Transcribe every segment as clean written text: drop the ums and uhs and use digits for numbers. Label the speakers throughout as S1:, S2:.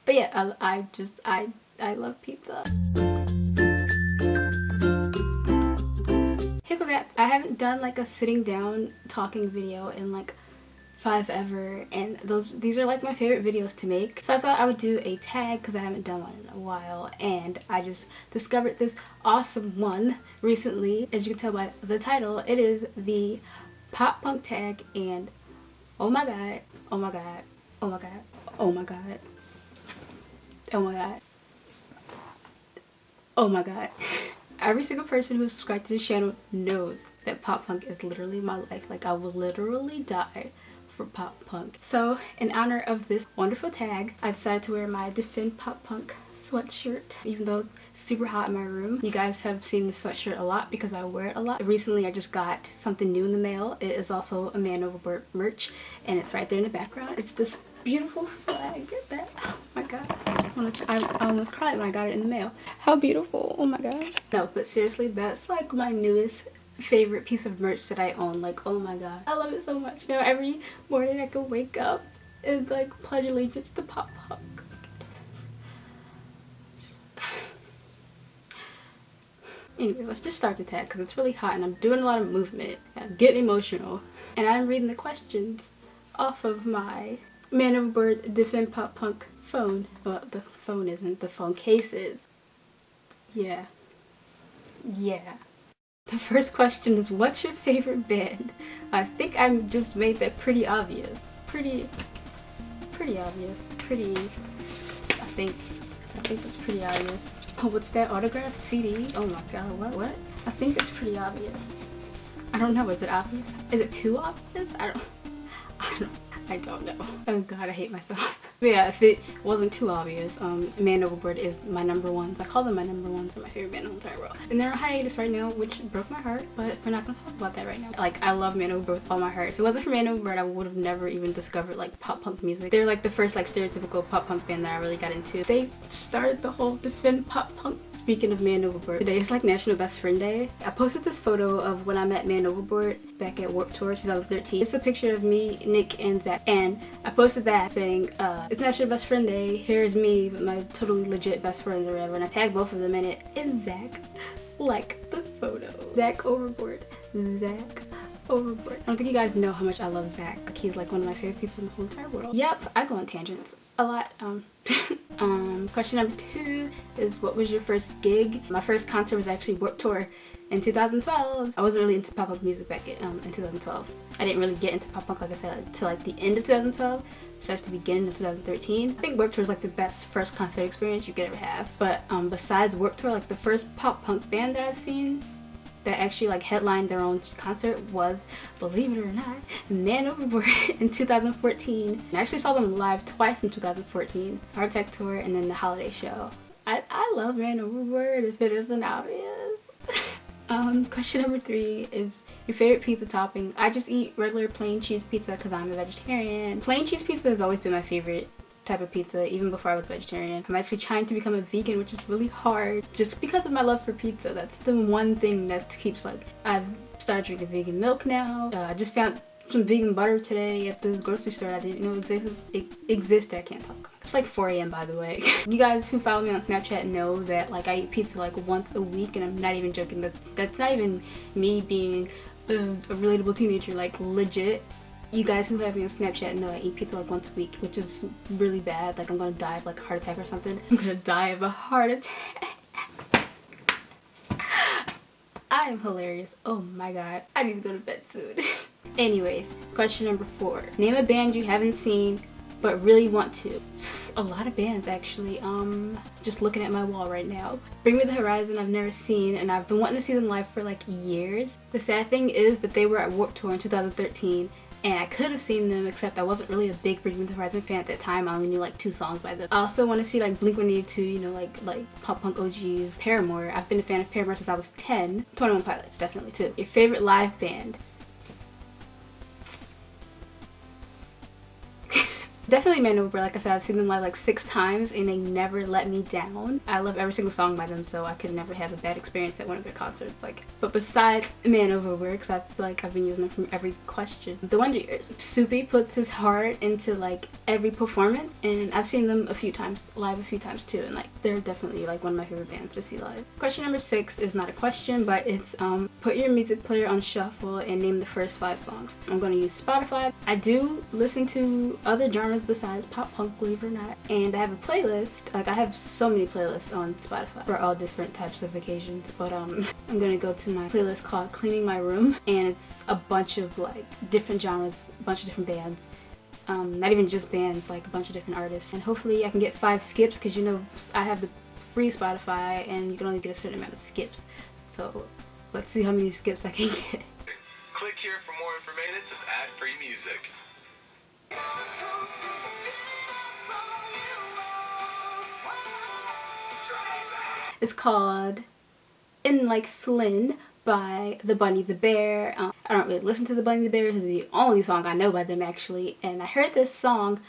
S1: But yeah, I love pizza. Hey cats, I haven't done like a sitting down talking video in like forever, and these are like my favorite videos to make. So I thought I would do a tag because I haven't done one in a while, and I just discovered this awesome one recently. As you can tell by the title, it is the pop punk tag, and oh my god, oh my god, oh my god, oh my god, oh my god, oh my god. Every single person who's subscribed to this channel knows that pop punk is literally my life. Like, I will literally die for pop punk. So in honor of this wonderful tag, I decided to wear my Defend Pop Punk sweatshirt, even though it's super hot in my room. You guys have seen this sweatshirt a lot because I wear it a lot. Recently I just got something new in the mail. It is also a Man Overboard merch, and it's right there in the background. It's this beautiful flag that, oh my god, I almost cried when I got it in the mail. How beautiful, oh my god. No, but seriously, that's like my newest favorite piece of merch that I own. Like, oh my god, I love it so much. Now every morning I can wake up and like pledge allegiance to pop punk. Anyways, let's just start the tag because it's really hot and I'm doing a lot of movement and I'm getting emotional, and I'm reading the questions off of my Man Overboard Defend Pop Punk phone. Well, the phone isn't, the phone case is. Yeah. The first question is, what's your favorite band? I think I just made that pretty obvious. Pretty obvious. I think that's pretty obvious. Oh, what's that? Autograph CD? Oh my god, what? I think it's pretty obvious. I don't know, is it obvious? Is it too obvious? I don't know. Oh god, I hate myself. But yeah, if it wasn't too obvious, Man Overboard is my number ones. I call them my number ones. They're my favorite band in the entire world. And they're on hiatus right now, which broke my heart, but we're not gonna talk about that right now. Like, I love Man Overboard with all my heart. If it wasn't for Man Overboard, I would have never even discovered like pop punk music. They're like the first like stereotypical pop punk band that I really got into. They started the whole Defend Pop Punk. Speaking of Man Overboard, today is like National Best Friend Day. I posted this photo of when I met Man Overboard back at Warped Tour 2013. It's a picture of me, Nick, and Zach, and I posted that saying, it's National Best Friend Day, here's me with my totally legit best friends or whatever, and I tagged both of them in it, and Zach liked the photo. Zach Overboard. Zach Overboard. I don't think you guys know how much I love Zach. Like, he's like one of my favorite people in the whole entire world. Yep, I go on tangents a lot. Question number 2 is, what was your first gig? My first concert was actually Warped Tour in 2012. I wasn't really into pop punk music back in 2012. I didn't really get into pop punk, like I said, until like the end of 2012. Starts to begin in 2013. I think Warped Tour is like the best first concert experience you could ever have. But besides Warped Tour, like the first pop punk band that I've seen that actually like headlined their own concert was, believe it or not, Man Overboard in 2014. I actually saw them live twice in 2014. Heart Attack Tour and then the holiday show. I love Man Overboard, if it isn't obvious. Question number 3 is your favorite pizza topping. I just eat regular plain cheese pizza because I'm a vegetarian. Plain cheese pizza has always been my favorite type of pizza, even before I was vegetarian. I'm actually trying to become a vegan, which is really hard just because of my love for pizza. That's the one thing that keeps, like, I've started drinking vegan milk now. I just found some vegan butter today at the grocery store. I didn't know existed. I can't talk. It's like 4 a.m. by the way. You guys who follow me on Snapchat know that like I eat pizza like once a week, and I'm not even joking. That's not even me being a relatable teenager, like legit. You guys who have me on Snapchat know I eat pizza like once a week, which is really bad. Like, I'm gonna die of like a heart attack or something. I'm gonna die of a heart attack. I am hilarious. Oh my god. I need to go to bed soon. Anyways, question number 4. Name a band you haven't seen but really want to. A lot of bands actually. Just looking at my wall right now. Bring Me the Horizon I've never seen, and I've been wanting to see them live for like years. The sad thing is that they were at Warped Tour in 2013. And I could have seen them, except I wasn't really a big Bring Me the Horizon fan at that time. I only knew like 2 songs by them. I also want to see like Blink-182, you know, like pop punk OGs. Paramore. I've been a fan of Paramore since I was 10. 21 Pilots, definitely too. Your favorite live band? Definitely Man Over, like I said, I've seen them live like 6 times and they never let me down. I love every single song by them, so I could never have a bad experience at one of their concerts. Like, but besides Man Over Works, I feel like I've been using them from every question. The Wonder Years. Soupy puts his heart into like every performance, and I've seen them a few times too, and like they're definitely like one of my favorite bands to see live. Question number 6 is not a question, but it's put your music player on shuffle and name the first 5 songs. I'm going to use Spotify. I do listen to other genres besides pop punk, believe it or not, and I have a playlist. Like, I have so many playlists on Spotify for all different types of occasions, but I'm gonna go to my playlist called Cleaning My Room, and it's a bunch of like different genres, a bunch of different bands. Not even just bands, like a bunch of different artists. And hopefully I can get 5 skips, because you know I have the free Spotify and you can only get a certain amount of skips. So let's see how many skips I can get.
S2: Click here for more information of ad-free music.
S1: It's called In Like Flynn by the Bunny the Bear. I don't really listen to the Bunny the Bear. This is the only song I know by them, actually. And I heard this song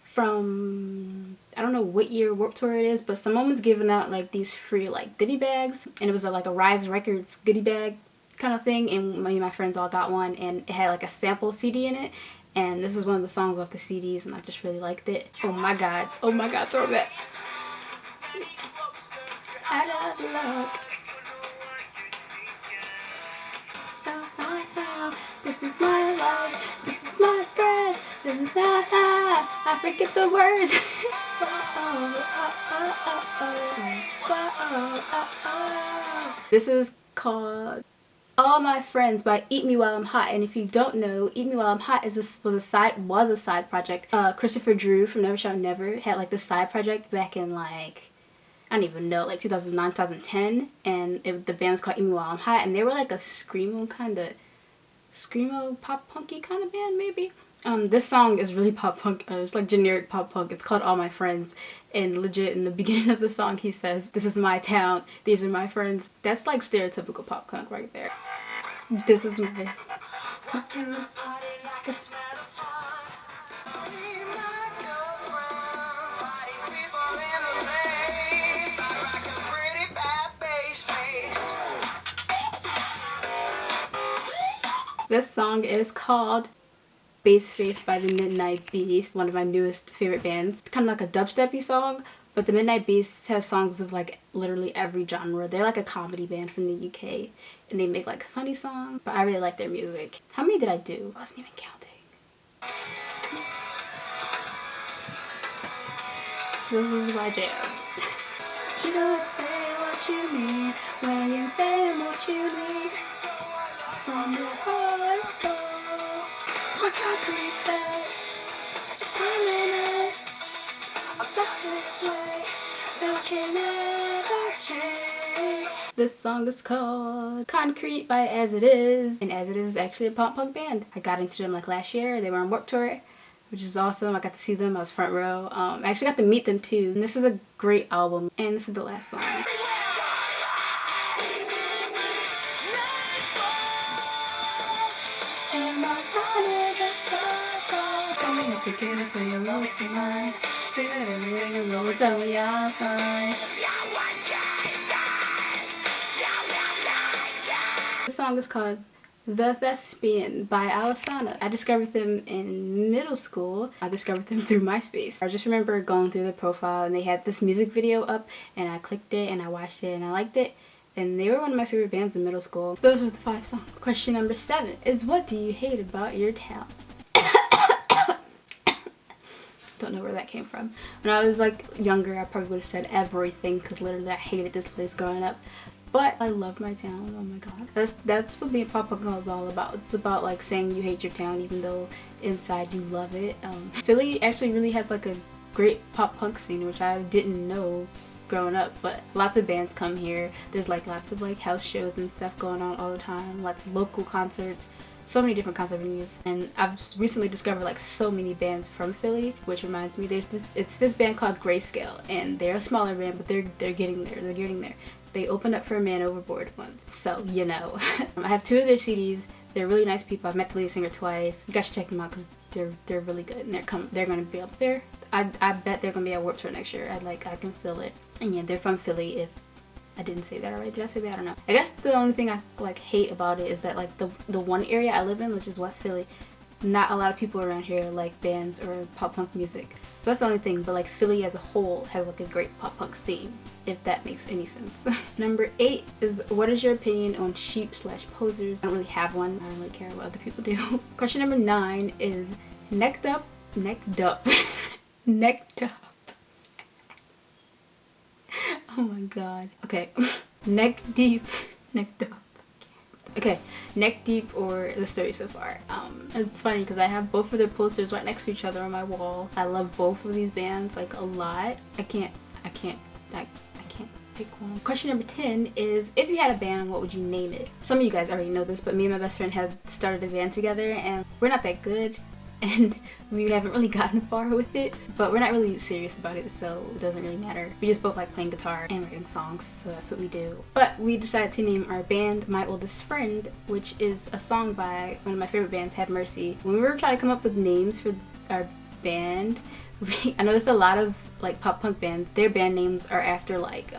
S1: from, I don't know what year Warped Tour it is, but someone was giving out like these free like goodie bags, and it was like a Rise Records goodie bag kind of thing, and me and my friends all got one, and it had like a sample CD in it, and this is one of the songs off the CDs, and I just really liked it. Oh my god, throw it back. I love love. This is my love, this is my friend, this is not I forget the words. This is called All My Friends by Eat Me While I'm Hot, and if you don't know, Eat Me While I'm Hot was a side project. Christopher Drew from Never Shout Never had like this side project back in like, I don't even know, like 2009, 2010, and the band was called Eat Me While I'm Hot, and they were like a screamo pop punky kind of band, maybe. This song is really pop punk. It's like generic pop punk. It's called All My Friends, and legit in the beginning of the song he says, "This is my town, these are my friends." That's like stereotypical pop punk right there. This is my This song is called Bassface by the Midnight Beast, one of my newest favorite bands. It's kind of like a dubsteppy song, but the Midnight Beast has songs of like literally every genre. They're like a comedy band from the UK, and they make like funny songs, but I really like their music. How many did I do? I wasn't even counting. This is my jam. You don't say what you mean when you say what you mean. From your heart goes what concrete said. I'm stuck this way. No can ever change. This song is called Concrete by As It Is, and As It Is actually a pop punk band. I got into them like last year. They were on Warped Tour, which is awesome. I got to see them. I was front row. I actually got to meet them too. And this is a great album. And this is the last song. This song is called The Thespian by Alesana. I discovered them in middle school. I discovered them through MySpace. I just remember going through their profile and they had this music video up, and I clicked it and I watched it and I liked it. And they were one of my favorite bands in middle school. So those were the 5 songs. Question number 7 is, what do you hate about your town? Don't know where that came from. When I was like younger, I probably would have said everything, because literally I hated this place growing up. But I love my town. Oh my god. That's what being pop punk is all about. It's about like saying you hate your town even though inside you love it. Philly actually really has like a great pop punk scene, which I didn't know growing up, but lots of bands come here. There's like lots of like house shows and stuff going on all the time, lots of local concerts, so many different concert venues. And I've recently discovered like so many bands from Philly, which reminds me, it's this band called Grayscale, and they're a smaller band, but they're getting there. They opened up for a Man Overboard once, so you know. I have 2 of their CDs. They're really nice people. I've met the lead singer twice. You guys should check them out because they're really good, and they're gonna be up there. I bet they're gonna be at Warped Tour next year. I can feel it. And yeah, they're from Philly. If I didn't say that already, did I say that? I don't know. I guess the only thing I like hate about it is that like the one area I live in, which is West Philly, not a lot of people around here like bands or pop punk music. So that's the only thing. But like Philly as a whole has like a great pop punk scene, if that makes any sense. Number 8 is, what is your opinion on sheep/posers? I don't really have one. I don't really care what other people do. Question number 9 is necked up. Necked up. Oh my god. Okay. Neck deep. Necked up. Okay, neck deep or the story so far. It's funny because I have both of their posters right next to each other on my wall. I love both of these bands like a lot. I can't pick one. Question number 10 is, if you had a band, what would you name it? Some of you guys already know this, but me and my best friend have started a band together, and we're not that good, and we haven't really gotten far with it, but we're not really serious about it, so it doesn't really matter. We just both like playing guitar and writing songs, so that's what we do. But we decided to name our band My Oldest Friend, which is a song by one of my favorite bands, Have Mercy. When we were trying to come up with names for our band, I noticed a lot of like pop punk bands, their band names are after like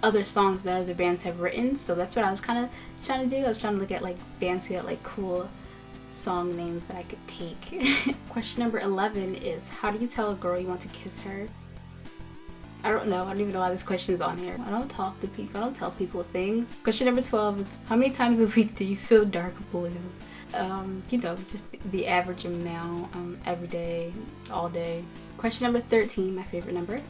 S1: other songs that other bands have written, so that's what I was kind of trying to do. I was trying to look at like bands who had like cool song names that I could take. Question number 11 is, how do you tell a girl you want to kiss her? I don't know. I don't even know why this question is on here. I don't talk to people. I don't tell people things. Question number 12 is, how many times a week do you feel dark blue? You know, just the average amount, every day, all day. Question number 13, my favorite number.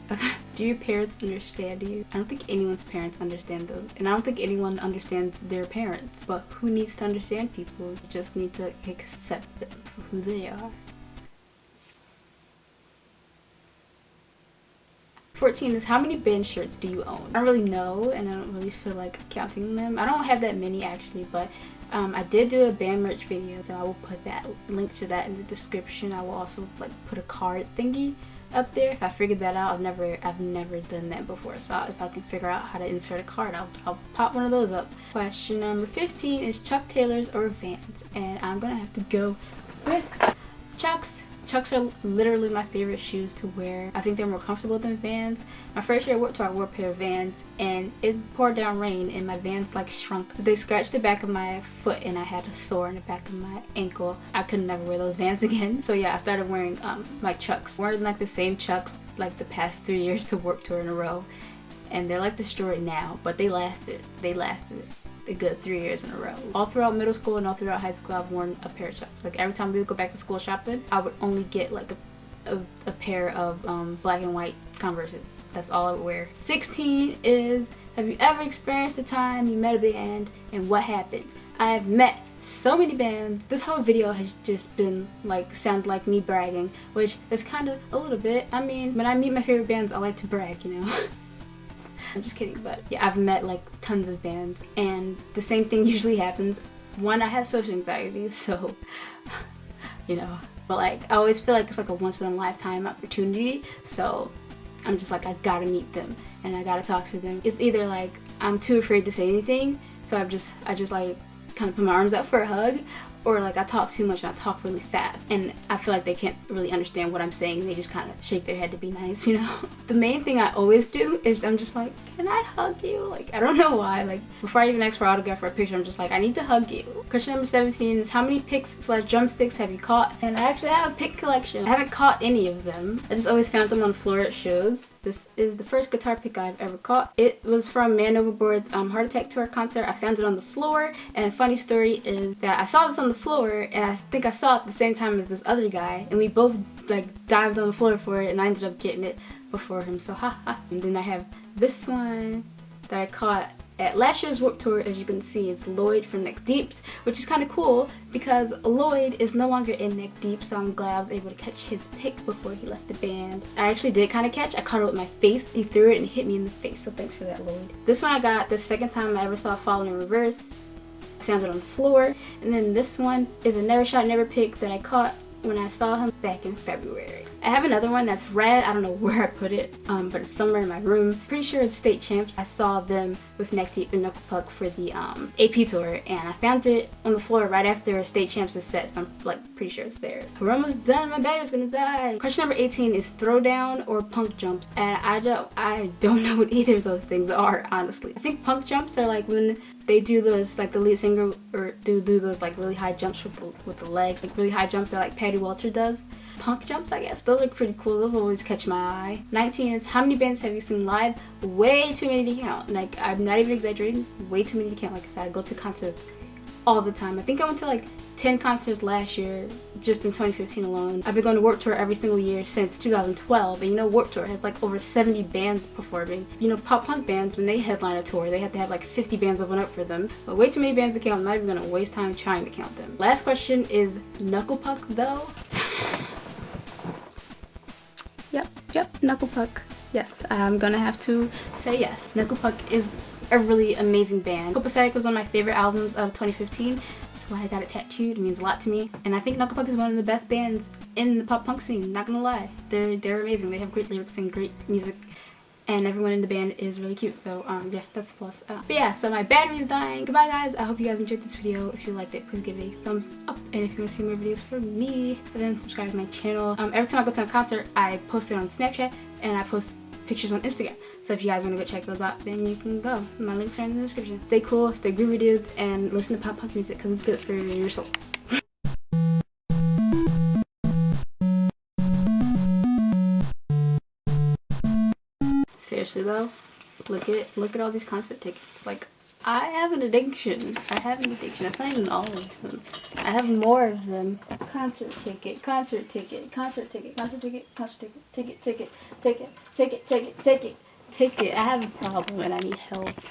S1: Do your parents understand you? I don't think anyone's parents understand them, and I don't think anyone understands their parents. But who needs to understand people? You just need to accept them for who they are. 14 is, how many band shirts do you own? I don't really know, and I don't really feel like counting them. I don't have that many actually, but I did do a band merch video, so I will put that link to that in the description. I will also like put a card thingy up there. If I figured that out, I've never done that before, so if I can figure out how to insert a card, I'll pop one of those up. Question number 15 is Chuck Taylors or Vans, and I'm gonna have to go with Chucks. Chucks are literally my favorite shoes to wear. I think they're more comfortable than Vans. My first year at Warped Tour, I wore a pair of Vans, and it poured down rain, and my Vans like shrunk. They scratched the back of my foot, and I had a sore in the back of my ankle. I could never wear those Vans again. So yeah, I started wearing my Chucks. Wearing like the same Chucks like the past 3 years to Warped Tour in a row, and they're like destroyed now, but they lasted a good 3 years in a row. All throughout middle school and all throughout high school, I've worn a pair of Chucks. Like every time we would go back to school shopping, I would only get like a pair of black and white Converses. That's all I would wear. 16 is, have you ever experienced a time you met a band and what happened? I've met so many bands. This whole video has just been like, sound like me bragging, which is kind of a little bit. I mean, when I meet my favorite bands, I like to brag, you know. I'm just kidding, but yeah, I've met like tons of bands, and the same thing usually happens. One, I have social anxiety, so you know, but like I always feel like it's like a once in a lifetime opportunity, so I'm just like, I gotta meet them and I gotta talk to them. It's either like I'm too afraid to say anything, so I just like kind of put my arms out for a hug, or like I talk too much and I talk really fast, and I feel like they can't really understand what I'm saying. They just kind of shake their head to be nice, you know. The main thing I always do is I'm just like, can I hug you? Like, I don't know why. Like, before I even ask for an autograph or a picture, I'm just like, I need to hug you. Question number 17 is, how many picks/drumsticks have you caught? And I actually have a pick collection. I haven't caught any of them. I just always found them on the floor at shows. This is the first guitar pick I've ever caught. It was from Man Overboard's Heart Attack Tour concert. I found it on the floor, and a funny story is that I saw this on the floor, and I think I saw it at the same time as this other guy, and we both like dived on the floor for it, and I ended up getting it before him, so haha. And then I have this one that I caught at last year's Warped Tour. As you can see, it's Lloyd from Neck Deeps, which is kind of cool because Lloyd is no longer in Neck Deep, so I'm glad I was able to catch his pick before he left the band. I actually did kind of catch. I caught it with my face. He threw it and hit me in the face, so thanks for that, Lloyd. This one I got the second time I ever saw Falling in Reverse. I found it on the floor. And then this one is a Never Shot Never Pick that I caught when I saw him back in February. I have another one that's red. I don't know where I put it, but it's somewhere in my room. Pretty sure it's State Champs. I saw them with Neck Deep and Knuckle Puck for the AP tour, and I found it on the floor right after State Champs is set, so I'm like pretty sure it's theirs. We're almost done. My battery's gonna die. Question number 18 is throwdown or punk jumps, and I don't know what either of those things are, honestly. I think punk jumps are like when they do those, like the lead singer or do those like really high jumps with the legs, like really high jumps that like Patty Walter does. Punk jumps, I guess. Those are pretty cool. Those always catch my eye. 19 is how many bands have you seen live? Way too many to count. Like, I'm not even exaggerating. Way too many to count. Like I said, I go to concerts all the time. I think I went to like 10 concerts last year, just in 2015 alone. I've been going to Warped Tour every single year since 2012, and you know Warped Tour has like over 70 bands performing. You know, pop punk bands, when they headline a tour, they have to have like 50 bands open up for them. But way too many bands to count. I'm not even gonna waste time trying to count them. Last question is Knuckle Puck though. Yep, Knuckle Puck. Yes, I'm gonna have to say yes. Knuckle Puck is a really amazing band. Copacetic was one of my favorite albums of 2015. That's why I got it tattooed. It means a lot to me. And I think Knuckle Puck is one of the best bands in the pop punk scene, not gonna lie. They're amazing. They have great lyrics and great music. And everyone in the band is really cute, so yeah, that's a plus. But yeah, so my battery is dying. Goodbye guys, I hope you guys enjoyed this video. If you liked it, please give it a thumbs up. And if you want to see more videos from me, then subscribe to my channel. Every time I go to a concert, I post it on Snapchat, and I post pictures on Instagram. So if you guys want to go check those out, then you can go. My links are in the description. Stay cool, stay groovy dudes, and listen to pop punk music because it's good for your soul. Seriously though, look at all these concert tickets. Like, I have an addiction. That's not even all of them. I have more of them. Concert ticket, concert ticket, concert ticket, concert ticket, concert ticket, ticket. I have a problem and I need help.